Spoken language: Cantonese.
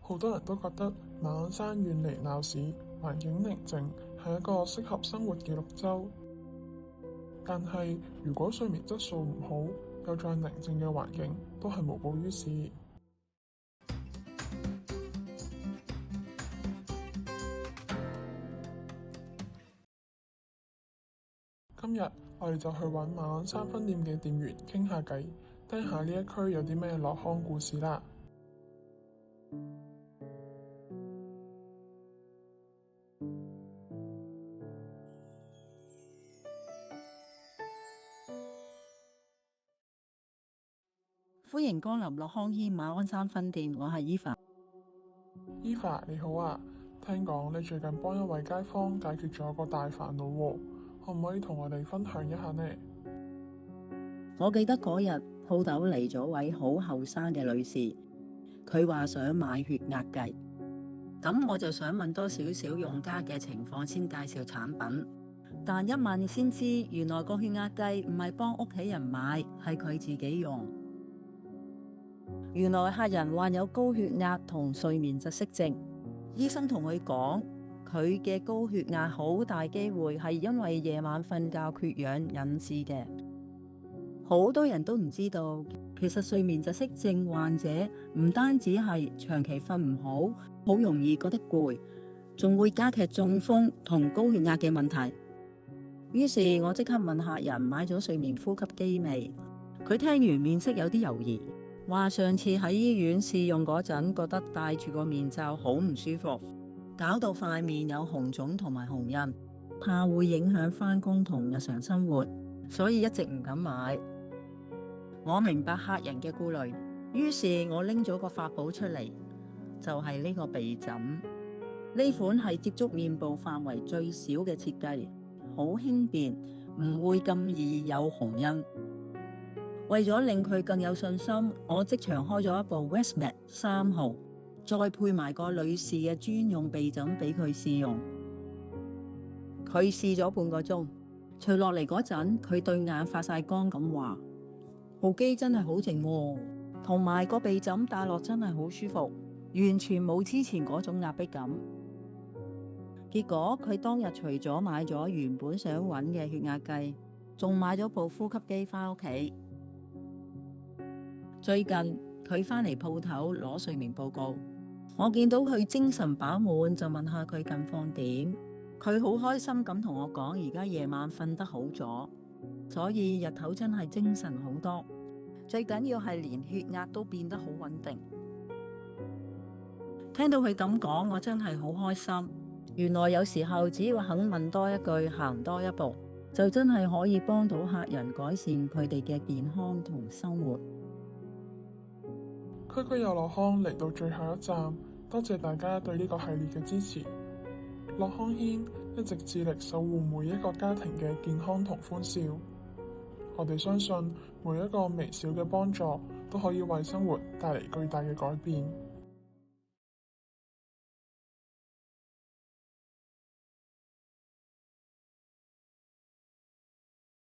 好多人都覺得馬鞍山遠離鬧市，環境寧靜，係一個適合生活嘅綠洲。但係如果睡眠質素唔好，又再寧靜嘅環境，都係無補於事。今日我哋就去揾馬鞍山分店嘅店員傾下偈，聽下呢一區有啲咩樂康故事啦。歡迎光臨樂康軒馬鞍山分店，我係Eva。Eva 你好啊，聽講你最近幫一位街坊解決咗個大煩惱喎，可唔可以同我哋分享一下呢？我記得嗰日鋪頭嚟咗位好後生嘅女士，佢話想買血壓計，咁我就想問多少少用家嘅情況先介紹產品，但一問先知原來個血壓計唔係幫屋企人買，係佢自己用。原來客人患有高血壓同睡眠窒息症，醫生同佢講，佢嘅高血壓好大機會係因為夜晚瞓覺缺氧引致嘅。好多人都唔知道，其實睡眠窒息症患者唔單止係長期瞓唔好，好容易覺得攰，仲會加劇中風同高血壓嘅問題。於是我即刻問客人買咗睡眠呼吸機未？佢聽完面色有啲猶豫，話上次喺醫院試用嗰陣，覺得戴住個面罩好唔舒服，搞到塊面有紅腫同埋紅印，怕會影響返工同日常生活，所以一直唔敢買。我明白客人嘅顧慮，於是我拎咗個法寶出嚟，就係呢個鼻枕。呢款係接觸面部範圍最小嘅設計，好輕便，唔會咁易有紅印。為咗令佢更有信心，我即場開咗一部 Westmed 3號，再配埋個女士嘅專用鼻枕俾佢試用。佢試咗半個鐘，除落嚟嗰陣，佢對眼發晒光咁話：部機真係好靜喎，同埋個鼻枕戴落真係好舒服，完全冇之前嗰種壓迫感。結果佢當日除咗買咗原本想揾嘅血壓計，仲買咗部呼吸機返屋企。最近佢返嚟鋪頭攞睡眠報告，我見到佢精神飽滿，就問下佢近況點。佢好開心咁同我講，而家夜晚瞓得好咗，所以日頭真係精神好多。最緊要係連血壓都變得好穩定。聽到佢咁講，我真係好開心。原來有時候只要肯問多一句，行多一步，就真係可以幫到客人改善佢哋嘅健康同生活。區區有樂康嚟到最後一站，多謝大家對呢個系列嘅支持。樂康軒一直致力守護每一個家庭嘅健康同歡笑。我哋相信每一個微小嘅幫助都可以為生活帶嚟巨大嘅改變。